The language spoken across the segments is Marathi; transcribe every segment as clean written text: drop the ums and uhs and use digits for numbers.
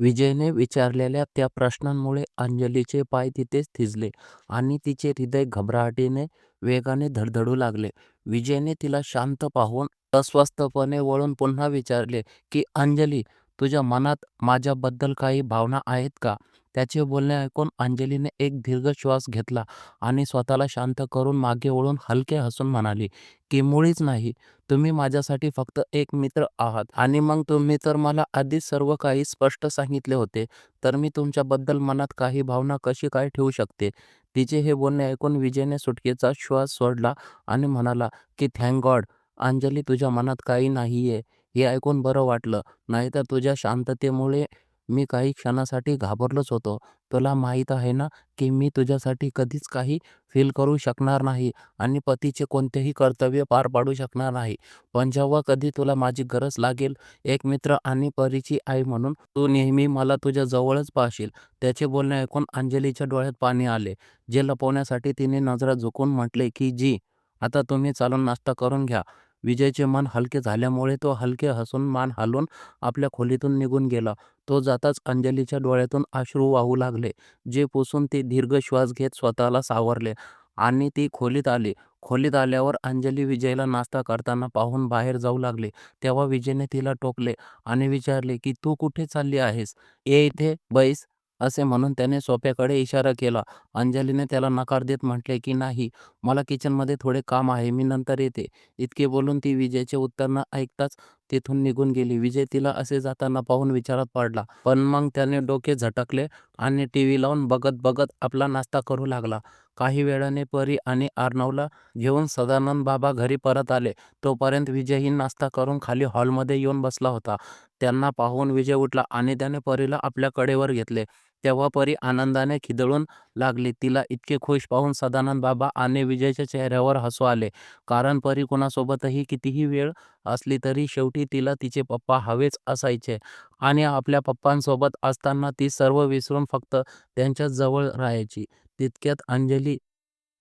विजयने विचारलेल्या त्या प्रश्नांमुळे अंजलीचे पाय तिथेच थिजले आणि तिचे हृदय घबराटीने वेगाने धडधडू लागले. विजयने तिला शांत पाहून अस्वस्थपणे वळून पुन्हा विचारले की अंजली, तुझ्या मनात माझ्याबद्दल काही भावना आहेत का? त्याचे बोलणे ऐकून अंजलीने एक दीर्घ श्वास घेतला आणि स्वतःला शांत करून मागे वळून हलके हसून म्हणाली की मुळीच नाही. तुम्ही माझ्यासाठी फक्त एक मित्र आहात आणि मग तुम्ही तर मला आधीच सर्व काही स्पष्ट सांगितले होते, तर मी तुमच्याबद्दल मनात काही भावना कशी काय ठेवू शकते? तिचे हे बोलणे ऐकून विजयने सुटकेचा श्वास सोडला आणि म्हणाला की थँक गॉड, अंजली तुझ्या मनात काही नाहीये. हे ऐकून बरं वाटलं. नाहीतर तुझ्या शांततेमुळे मी काही क्षणासाठी घाबरलोच होतो. तुला माहीत आहे ना की मी तुझ्यासाठी कधीच काही फील करू शकणार नाही आणि पतीचे कोणतेही कर्तव्य पार पाडू शकणार नाही. पण जेव्हा कधी तुला माझी गरज लागेल, एक मित्र आणि परीची आई म्हणून तू नेहमी मला तुझ्या जवळच पाहशील. त्याचे बोलणे ऐकून अंजलीच्या डोळ्यात पाणी आले. जे लपवण्यासाठी तिने नजरा झुकवून म्हटले की जी, आता तुम्ही चालून नाश्ता करून घ्या. विजयचे मन हलके झाल्यामुळे तो हलके हसून मान हलवून आपल्या खोलीतून निघून गेला. तो जाताच अंजलीच्या डोळ्यातून अश्रू वाहू लागले, जे पुसून ती दीर्घ श्वास घेत स्वतःला सावरले आणि ती खोलीत आली. खोलीत आल्यावर अंजली विजयला नाश्ता करताना पाहून बाहेर जाऊ लागली. तेव्हा विजयने तिला टोकले आणि विचारले की तू कुठे चालली आहेस? ये इथे बैस, असे म्हणून त्याने सोफ्याकडे इशारा केला. अंजलीने त्याला नकार देत म्हटले की नाही, मला किचनमध्ये थोडे काम आहे, मी नंतर येते. इतके बोलून ती विजयचे उत्तर न ऐकताच तिथून निघून गेली. विजय तिला असे जाताना पाहून विचारात पडला, पण मग त्याने डोके झटकले आणि टीव्ही लावून बघत बघत आपला नाश्ता करू लागला. काही वेळाने परी आणि अर्णवला घेऊन सदानंद बाबा घरी परत आले. तोपर्यंत विजयही नाश्ता करून खाली हॉलमध्ये येऊन बसला होता. त्यांना पाहून विजय उठला आणि त्याने परीला आपल्या कडेवर घेतले. तेव्हा परी आनंदाने खिदळून लागली. तिला इतके खुश पाहून सदानंद बाबा आणि विजयच्या चेहऱ्यावर हसू आले. कारण परी कुणासोबतही कितीही वेळ असली तरी शेवटी तिला तिचे पप्पा हवेच असायचे आणि आपल्या पप्पांसोबत असताना ती सर्व विसरून फक्त त्यांच्याच जवळ राहायची. तितक्यात अंजली,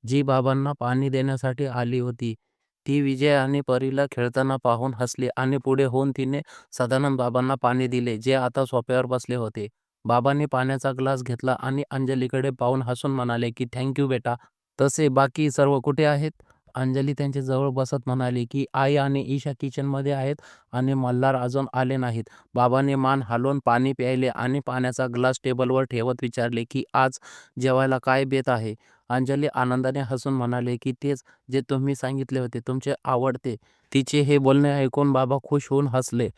जी बाबांना पाणी देण्यासाठी आली होती, ती विजय आणि परीला खेळताना पाहून हसली आणि पुढे होऊन तिने सदानंद बाबांना पाणी दिले, जे आता सोफ्यावर बसले होते. बाबांनी पाण्याचा ग्लास घेतला आणि अंजलीकडे पाहून हसून म्हणाले की थँक यू बेटा. तसे बाकी सर्व कुठे आहेत? अंजली त्यांच्या जवळ बसत म्हणाली की आई आणि ईशा किचनमध्ये आहेत आणि मल्हार अजून आले नाहीत. बाबांनी मान हलवून पाणी प्यायले आणि पाण्याचा ग्लास टेबलवर ठेवत विचारले की आज जेवायला काय बेत आहे? अंजली आनंदाने हसून म्हणाले की तेच जे तुम्ही सांगितले होते, तुमचे आवडते. तिचे हे बोलणे ऐकून बाबा खुश होऊन हसले.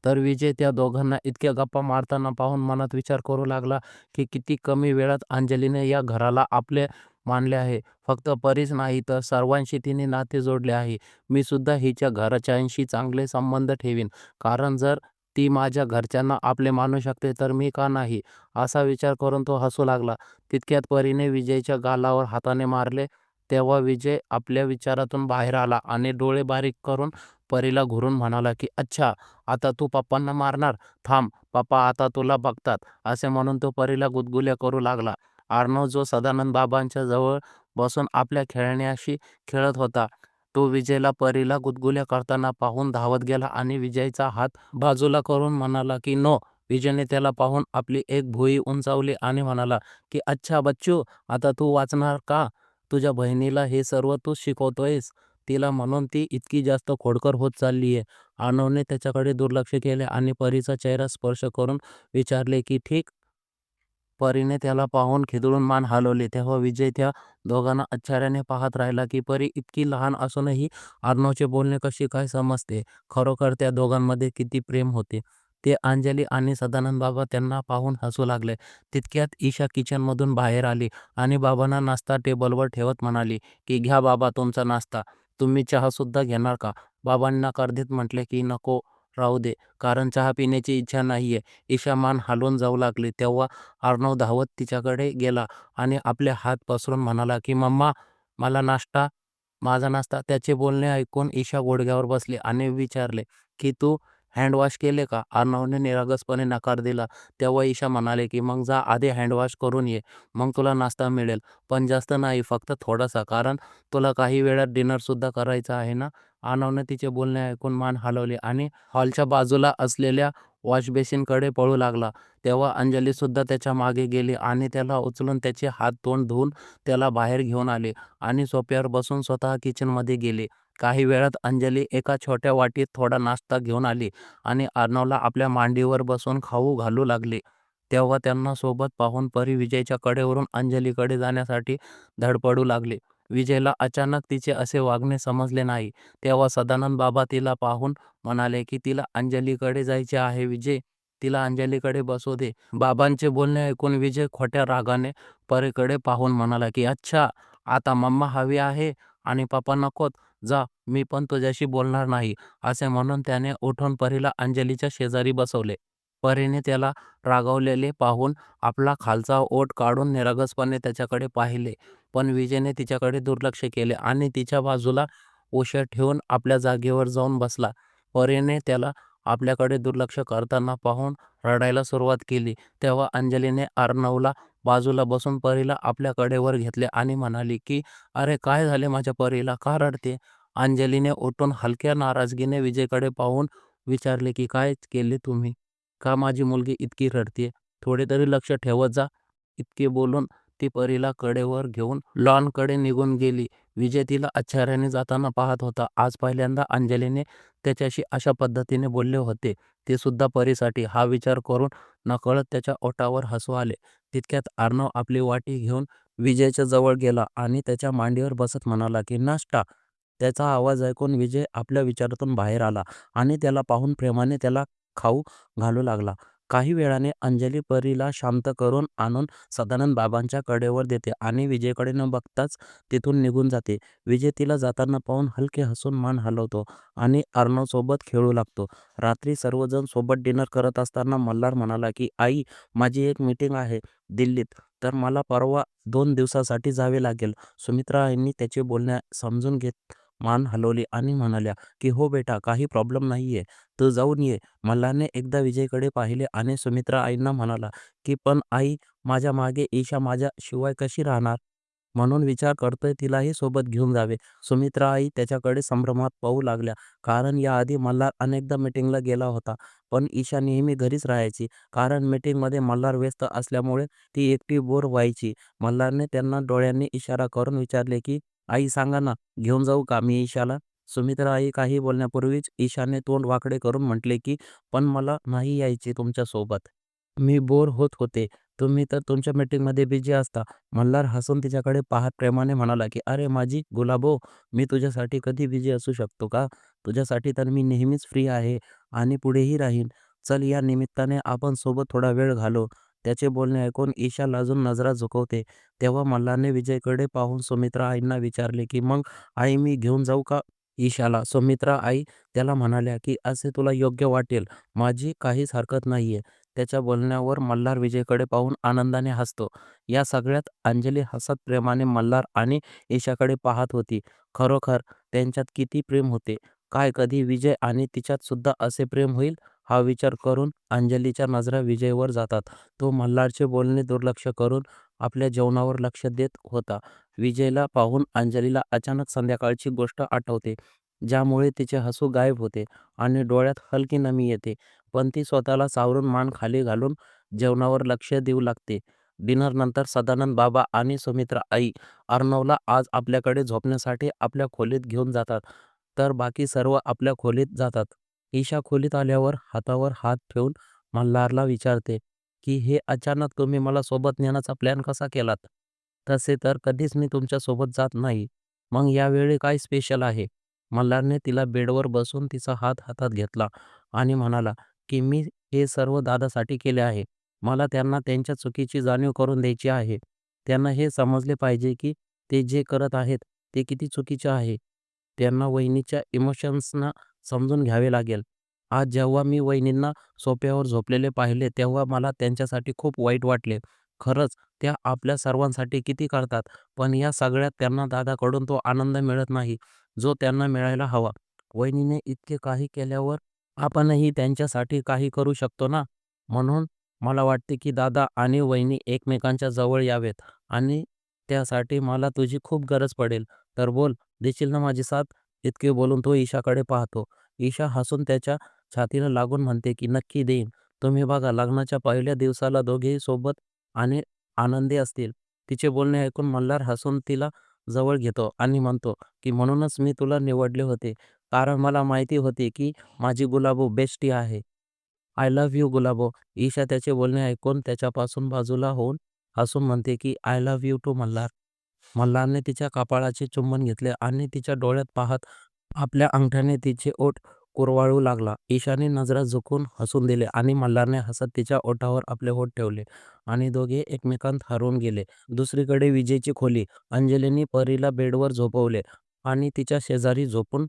तर विजय त्या दोघांना इतक्या गप्पा मारताना पाहून मनात विचार करू लागला की किती कमी वेळात अंजलीने या घराला आपले मानले आहे. फक्त परीच नाही तर सर्वांशी तिने नाते जोडले आहे. मी सुद्धा हिच्या घरच्यांशी चांगले संबंध ठेवीन, कारण जर ती माझ्या घरच्यांना आपले मानू शकते तर मी का नाही? असा विचार करून तो हसू लागला. तितक्यात परीने विजयच्या गालावर हाताने मारले. तेव्हा विजय आपल्या विचारातून बाहेर आला आणि डोळे बारीक करून परीला घुरून म्हणाला की अच्छा, आता तू पप्पांना मारणार? थांब, पप्पा आता तुला बघतात, असे म्हणून तो परीला गुदगुल्या करू लागला. अर्णव, जो सदानंद बाबांच्या जवळ बसून आपल्या खेळण्याशी खेळत होता, तो विजयला परीला गुदगुल्या करताना पाहून धावत गेला आणि विजयचा हात बाजूला करून म्हणाला की नो. विजयने त्याला पाहून आपली एक भुवई उंचावली आणि म्हणाला की अच्छा बच्चू, आता तू वाचणार का? तुझ्या बहिणीला हे सर्व तूच शिकवतोयस, तिला म्हणून ती इतकी जास्त खोडकर होत चाललीये. अर्णवने त्याच्याकडे दुर्लक्ष केले आणि परीचा चेहरा स्पर्श करून विचारले की ठीक? परीने त्याला पाहून खिदळून मान हलवली. तेव्हा विजय त्या दोघांना आश्चर्याने पाहत राहिला की परी इतकी लहान असूनही अर्णवचे बोलणे कशी काय समजते. खरोखर त्या दोघांमध्ये किती प्रेम होते. ते अंजली आणि सदानंद बाबा त्यांना पाहून हसू लागले. तितक्यात ईशा किचनमधून बाहेर आली आणि बाबांना नाश्ता टेबलवर ठेवत म्हणाली की घ्या बाबा तुमचा नाश्ता. तुम्ही चहासुद्धा घेणार का? बाबांनी नकार देत म्हटले की नको, राहू दे, कारण चहा पिण्याची इच्छा नाहीये. ईशा मान हलवून जाऊ लागली. तेव्हा अर्णव धावत तिच्याकडे गेला आणि आपले हात पसरून म्हणाला की मम्मा, मला नाश्ता, माझा नाश्ता. त्याचे बोलणे ऐकून ईशा गुडघ्यावर बसली आणि विचारले की तू हँडवॉश केले का? अर्णवने निरागसपणे नकार दिला. तेव्हा ईशा म्हणाले की मग जा आधी हँडवॉश करून ये, मग तुला नाश्ता मिळेल. पण जास्त नाही, फक्त थोडासा, कारण तुला काही वेळात डिनरसुद्धा करायचं आहे ना? अर्णवने तिचे बोलणे ऐकून मान हलवली आणि हॉलच्या बाजूला असलेल्या वॉशबेसिनकडे पळू लागला. तेव्हा अंजलीसुद्धा त्याच्या मागे गेली आणि त्याला उचलून त्याचे हात-तोंड धुवून त्याला बाहेर घेऊन आले आणि सोफ्यावर बसून स्वतः किचनमध्ये गेले. काही वेळात अंजली एका छोट्या वाटीत थोडा नाश्ता घेऊन आली आणि अर्णवला आपल्या मांडीवर बसून खाऊ घालू लागली. तेव्हा त्यांना सोबत पाहून परी विजयच्या कडेवरून अंजलीकडे जाण्यासाठी धडपडू लागले. विजयला अचानक तिचे असे वागणे समजले नाही. तेव्हा सदानंद बाबा तिला पाहून म्हणाले की तिला अंजलीकडे जायचे आहे विजय, तिला अंजलीकडे बसू दे. बाबांचे बोलणे ऐकून विजय खोट्या रागाने परीकडे पाहून म्हणाला की अच्छा, आता मम्मा हवी आहे आणि पप्पा नकोत, जा मी पण तुझ्याशी बोलणार नाही. असे म्हणून त्याने उठून परीला अंजलीच्या शेजारी बसवले. परीने त्याला रागावलेले पाहून आपला खालचा ओठ काढून निरागसपणे त्याच्याकडे पाहिले. पण विजयने तिच्याकडे दुर्लक्ष केले आणि तिच्या बाजूला उशा ठेवून आपल्या जागेवर जाऊन बसला. परीने त्याला आपल्याकडे दुर्लक्ष करताना पाहून रडायला सुरुवात केली. तेव्हा अंजलीने अर्णवला बाजूला बसून परीला आपल्या कडेवर घेतले आणि म्हणाली की अरे काय झाले माझ्या परीला, का रडते? अंजलीने उठून हलक्या नाराजगीने विजयकडे पाहून विचारले की काय केले तुम्ही, का माझी मुलगी इतकी रडते? थोडे तरी लक्ष ठेवत जा. इतके बोलून ती परीला कडेवर घेऊन लॉनकडे निघून गेली. विजय तिला आश्चर्याने जाताना पाहत होता. आज पहिल्यांदा अंजलीने त्याच्याशी अशा पद्धतीने बोलले होते, ते सुद्धा परीसाठी. हा विचार करून नकळत त्याच्या ओठावर हसू आले. तितक्यात अर्णव आपली वाटी घेऊन विजयच्या जवळ गेला आणि त्याच्या मांडीवर बसत म्हणाला की नाश्ता. त्याचा आवाज ऐकून विजय आपल्या विचारातून बाहेर आला आणि त्याला पाहून प्रेमाने त्याला खाऊ घालू लागला. काही वेळाने अंजली परीला शांत करून आणून सदानंद बाबांच्या कडेवर देते आणि विजयकडे न बघताच तिथून निघून जाते. विजय तिला जाताना पाहून हलके हसून मान हलवतो आणि अर्णवसोबत खेळू लागतो. रात्री सर्वजण सोबत डिनर करत असताना मल्हार म्हणाला की आई, माझी एक मीटिंग आहे दिल्लीत, तर मला परवा 2 दिवसासाठी जावे लागेल. सुमित्रा आईंनी त्याचे बोलणे समजून घेत मान हलवली आणि म्हणाल्या की हो बेटा, काही प्रॉब्लेम नाहीये, तू जाऊन ये. मल्हारने एकदा विजयकडे पाहिले आणि सुमित्रा आईंना म्हणाला की पण आई, माझ्या मागे ईशा माझ्या शिवाय कशी राहणार, म्हणून विचार करतोय तिलाही सोबत घेऊन जावे. सुमित्रा आई त्याच्याकडे संभ्रमात पाहू लागल्या, कारण याआधी मल्हार अनेकदा मीटिंगला गेला होता, पण ईशा नेहमी घरीच राहायची, कारण मीटिंगमध्ये मल्हार व्यस्त असल्यामुळे ती एकटी बोर व्हायची. मल्हारने त्यांना डोळ्यांनी इशारा करून विचारले की आई सांगा ना, घेऊन जाऊ का मी ईशाला? सुमित्रा आई काही बोलण्यापूर्वीच ईशाने तोंड वाकडे करून म्हटले की पण मला नाही यायचे तुमच्यासोबत, मी बोर होत होते, तुम्ही तर तुमच्या मीटिंगमध्ये बिझी असता. मल्हार हसून तिच्याकडे पाहत प्रेमाने म्हणाला की अरे माझी गुलाबो, मी तुझ्यासाठी कधी बिझी असू शकतो का? तुझ्यासाठी तर मी नेहमीच फ्री आहे आणि पुढेही राहीन. चल, या निमित्ताने आपण सोबत थोडा वेळ घालवू. त्याचे बोलणे ऐकून ईशा लाजून नजरा झुकवते. तेव्हा मल्हारने विजयकडे पाहून सुमित्रा आईंना विचारले की मग आई, मी घेऊन जाऊ का ईशाला? सुमित्रा आई त्याला म्हणाल्या की असे तुला योग्य वाटेल, माझी काहीच हरकत नाहीये. त्याच्या बोलण्यावर मल्हार विजयकडे पाहून आनंदाने हसतो. या सगळ्यात अंजली हसत प्रेमाने मल्हार आणि ईशाकडे पाहत होती. खरोखर त्यांच्यात किती प्रेम होते. काय कधी विजय आणि तिच्यात सुद्धा असे प्रेम होईल? हा विचार करून अंजलीच्या नजरा विजयवर जातात. तो मल्हारचे बोलणे दुर्लक्ष करून आपल्या जेवणावर लक्ष देत होता. विजयला पाहून अंजलीला अचानक संध्याकाळची गोष्ट आठवते, ज्यामुळे तिचे हसू गायब होते आणि डोळ्यात हलकी नमी येते. पण ती स्वतःला सावरून मान खाली घालून जेवणावर लक्ष देऊ लागते. डिनरनंतर सदानंद बाबा आणि सुमित्रा आई अर्णवला आज आपल्याकडे झोपण्यासाठी आपल्या खोलीत घेऊन जातात, तर बाकी सर्व आपल्या खोलीत जातात. ईशा खोलीत आल्यावर हातावर हात ठेवून मल्हारला विचारते की हे अचानक तुम्ही मला सोबत नेण्याचा प्लॅन कसा केलात? तसे तर कधीच मी तुमच्यासोबत जात नाही, मग यावेळी काय स्पेशल आहे? मल्हारने तिला बेडवर बसून तिचा हात हातात घेतला आणि म्हणाला की मी हे सर्व दादासाठी केले आहे. मला त्यांना त्यांच्या चुकीची जाणीव करून द्यायची आहे. त्यांना हे समजले पाहिजे की ते जे करत आहेत ते किती चुकीचे आहे. त्यांना वहिनीच्या इमोशन्सना समजून घ्यावे लागेल. आज जेव्हा मी वहिनींना सोफ्यावर झोपलेले पाहिले तेव्हा मला त्यांच्यासाठी खूप वाईट वाटले. खरंच त्या आपल्या सर्वांसाठी किती करतात, पण या सगळ्यात त्यांना दादाकडून तो आनंद मिळत नाही, जो त्यांना मिळायला हवा. वहिनीने इतके काही केल्यावर आपणही त्यांच्यासाठी काही करू शकतो ना. म्हणून मला वाटते की दादा आणि वहिनी एकमेकांच्या जवळ यावेत आणि त्यासाठी मला तुझी खूप गरज पडेल. तर बोल, देशील ना माझी साथ? इतके बोलून तो ईशाकडे पाहतो. ईशा हसून त्याच्या छातीला लागून म्हणते की नक्की देईन. तुम्ही बघा लग्नाच्या पहिल्या दिवसाला दोघेही सोबत आणि आनंदी असतील. तिचे बोलणे ऐकून मल्हार हसून तिला जवळ घेतो आणि म्हणतो की म्हणूनच मी तुला निवडले होते. कारण मला माहिती होती की माझी गुलाबो बेस्टी आहे. I love you Gulabo. Isha त्याचे बोलणे ऐकून त्याच्यापासून बाजूला होऊन हसून म्हणते की I love you too Malhar. मल्हारने तिच्या कपाळाचे चुंबन घेतले आणि तिच्या डोळ्यात पाहत आपल्या अंगठ्याने तिचे ओठ कुरवाळू लागला. ईशाने नजरा झुकून हसून दिले आणि मल्हारने हसत तिच्या ओठावर आपले ओठ ठेवले आणि दोघे एकमेकांत हरवून गेले. दुसरीकडे विजेची खोली. अंजलीने परीला बेडवर झोपवले आणि तिच्या शेजारी झोपून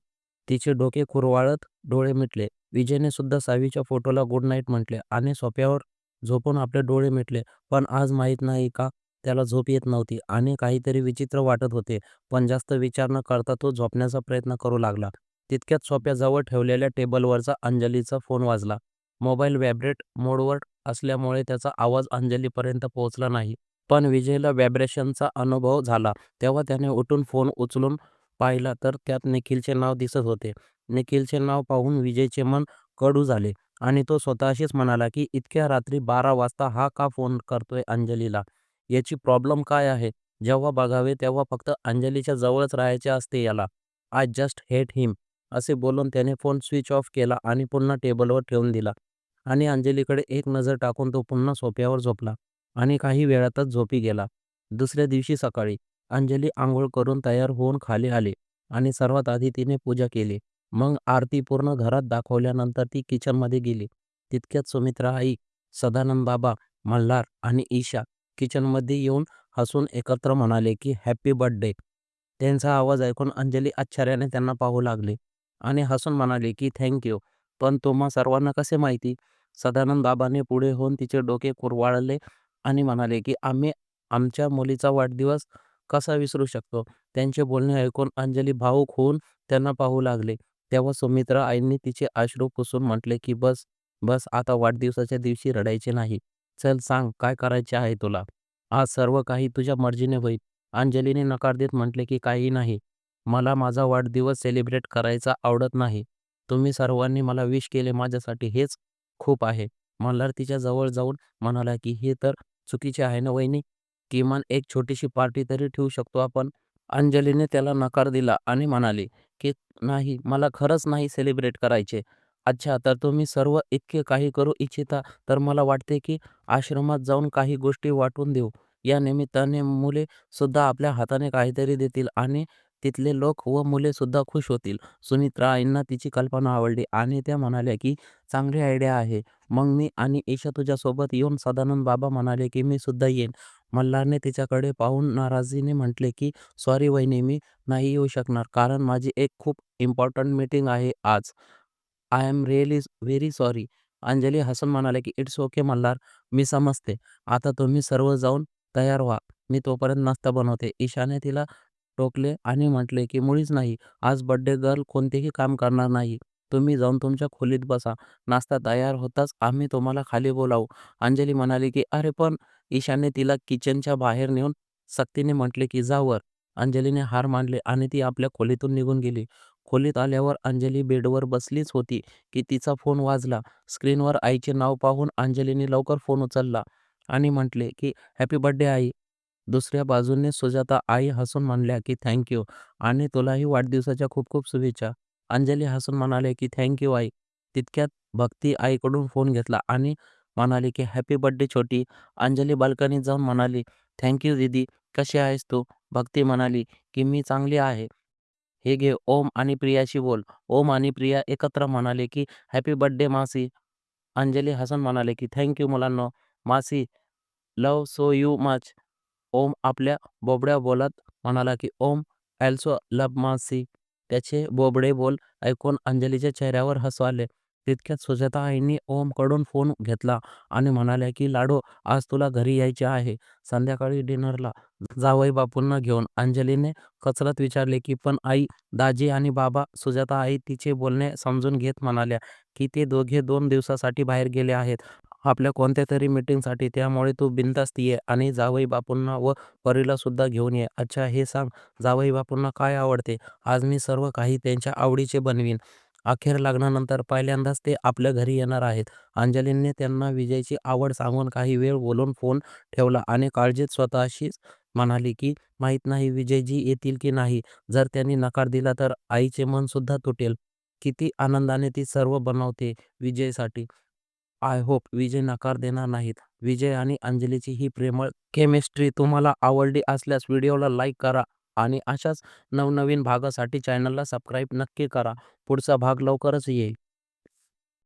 तिचे डोके कुरवाळत डोळे मिटले. विजयने सुद्धा सावीच्या फोटोला गुड नाईट म्हटले आणि सोफ्यावर झोपून आपले डोळे मिटले. पण आज माहीत नाही का त्याला झोप येत नव्हती आणि काहीतरी विचित्र वाटत होते. पण जास्त विचार न करता तो झोपण्याचा प्रयत्न करू लागला. तितक्यात सोफ्याजवळ ठेवलेल्या टेबलवरचा अंजलीचा फोन वाजला. मोबाईल व्हायब्रेट मोडवर असल्यामुळे त्याचा आवाज अंजलीपर्यंत पोहोचला नाही. पण विजयला व्हायब्रेशनचा अनुभव झाला. तेव्हा त्याने उठून फोन उचलून पाहिला तर त्यात निखिलचे नाव दिसत होते. निखिलचे नाव पाहून विजयचे मन कडू झाले आणि तो स्वतःशीच म्हणाला की इतक्या रात्री 12 वाजता हा का फोन करतोय अंजलीला? याची प्रॉब्लेम काय आहे? जेव्हा बघावे तेव्हा फक्त अंजलीच्या जवळच राहायचे असते याला. आय जस्ट हेट हिम. असे बोलून त्याने फोन स्विच ऑफ केला आणि पुन्हा टेबलवर ठेवून दिला आणि अंजलीकडे एक नजर टाकून तो पुन्हा सोफ्यावर झोपला आणि काही वेळातच झोपी गेला. दुसऱ्या दिवशी सकाळी अंजली अंघोळ करून तयार होऊन खाली आली आणि सर्वात आधी तिने पूजा केली. मग आरती पूर्ण घरात दाखवल्यानंतर ती किचनमध्ये गेली. तितक्यात सुमित्रा आई, सदानंद बाबा, मल्हार आणि ईशा किचनमध्ये येऊन हसून एकत्र म्हणाले की हॅपी बर्थडे. त्यांचा आवाज ऐकून अंजली आश्चर्याने त्यांना पाहू लागली आणि हसून म्हणाली की थँक यू. पण तुम्हा सर्वांना कसे माहिती? सदानंद बाबांनी पुढे होऊन तिचे डोके कुरवाळले आणि म्हणाले की आम्ही आमच्या मुलीचा वाढदिवस कसा विसरू शकतो? त्यांचे बोलणे ऐकून अंजली भावूक होऊन त्यांना पाहू लागले. तेव्हा सुमित्रा आईंनी तिचे अश्रू पुसून म्हटले की बस, बस आता वाढदिवसाच्या दिवशी रडायचे नाही. चल सांग काय करायचे आहे तुला? आज सर्व काही तुझ्या मर्जीने होईल. अंजलीने नकार देत म्हटले की काही नाही. मला माझा वाढदिवस सेलिब्रेट करायचा आवडत नाही. तुम्ही सर्वांनी मला विश केले माझ्यासाठी हेच खूप आहे. मल्हार तिच्या जवळ जाऊन म्हणाला की हे तर चुकीचे आहे ना वहिनी. किमान एक छोटीशी पार्टी तरी ठेवू शकतो आपण. अंजलीने त्याला नकार दिला आणि म्हणाली की नाही मला खरंच नाही सेलिब्रेट करायचे. अच्छा तर तुम्ही सर्व इतके काही करू इच्छिता तर मला वाटते की आश्रमात जाऊन काही गोष्टी वाटून देऊ. या निमित्ताने मुले सुद्धा आपल्या हाताने काहीतरी देतील आणि तिथले लोक व मुले सुद्धा खुश होतील. सुमित्रा आईंना तिची कल्पना आवडली आणि त्या म्हणाल्या की चांगली आयडिया आहे. मग मी आणि ईशा तुझ्यासोबत येऊन सदानंद बाबा म्हणाले की मी सुद्धा येईन. मल्हारने तिच्याकडे पाहून नाराजीने म्हटले की सॉरी वहिनी मी नाही येऊ शकणार कारण माझी एक खूप इम्पॉर्टंट मीटिंग आहे आज. I am really very sorry. Anjali हसून म्हणाले की इट्स ओके मल्हार, मी समजते. आता तुम्ही सर्व जाऊन तयार व्हा. मी तोपर्यंत नाश्ता बनवते. ईशाने तिला टोकले आणि म्हटले की मुळीच नाही. आज बर्थडे गर्ल कोणतेही काम करणार नाही. तुम्ही जाऊन तुमच्या खोलीत बसा. नाश्ता तयार होताच आम्ही तुम्हाला खाली बोलावू. अंजली म्हणाली की अरे पण ईशाने तिला किचनच्या बाहेर नेऊन सक्तीने म्हटले की जा वर. अंजलीने हार मानले आणि ती आपल्या खोलीतून निघून गेली. खोलीत आल्यावर अंजली बेडवर बसलीच होती की तिचा फोन वाजला. स्क्रीनवर आईचे नाव पाहून अंजलीने लवकर फोन उचलला आणि म्हटले की हॅपी बर्थडे आई. दुसऱ्या बाजूने सुजाता आई हसून म्हणल्या की थँक यू आणि तुलाही वाढदिवसाच्या खूप खूप शुभेच्छा. अंजली हसून म्हणाले की थँक यू आई. तितक्यात भक्ती आईकडून फोन घेतला आणि म्हणाली की हॅपी बर्थडे छोटी. अंजली बाल्कनीत जाऊन म्हणाली थँक यू दीदी. कशी आहेस तू? भक्ती म्हणाली की मी चांगली आहे. हे घे ओम आणि प्रियाशी बोल. ओम आणि प्रिया एकत्र म्हणाले की हॅपी बर्थडे मासी. अंजली हसून म्हणाले की थँक यू मुलांनो. मासी लव्ह सो यू मच. ओम आपल्या बोबड्या बोलात म्हणाला की ओम ॲल्सो लव्ह मासी. त्याचे बोबडे बोल ऐकून अंजलीच्या चेहऱ्यावर हसू आले. तितक्यात सुजाता आईंनी ओमकडून फोन घेतला आणि म्हणाल्या की लाडो आज तुला घरी यायचे आहे संध्याकाळी डिनरला जावई बापूंना घेऊन. अंजलीने कचरत विचारले की पण आई दाजी आणि बाबा. सुजाता आई तिचे बोलणे समजून घेत म्हणाल्या की ते दोघे 2 दिवसासाठी बाहेर गेले आहेत आपल्या कोणत्यातरी मीटिंगसाठी. त्यामुळे तू बिनधास्त ये आणि जावई बापूंना व परीला सुद्धा घेऊन ये. अच्छा हे सांग जावई बापूंना काय आवडते? आज मी सर्व काही त्यांच्या आवडीचे बनवीन. अखेर लग्नानंतर पहिल्यांदाच ते आपल्या घरी येणार आहेत. अंजलीने त्यांना विजयची आवड सांगून काही वेळ बोलून फोन ठेवला आणि काळजीत स्वतःशीच म्हणाली की माहीत नाही विजयजी येतील की नाही. जर त्यांनी नकार दिला तर आईचे मन सुद्धा तुटेल. किती आनंदाने ती सर्व बनवते विजयसाठी. आय होप विजय नकार देणार नाहीत. विजय आणि अंजलीची ही प्रेमळ केमिस्ट्री तुम्हाला आवडली असल्यास व्हिडिओला लाईक करा आणि अशाच नवनवीन भागासाठी चॅनलला सबस्क्राईब नक्की करा. पुढचा भाग लवकरच येईल.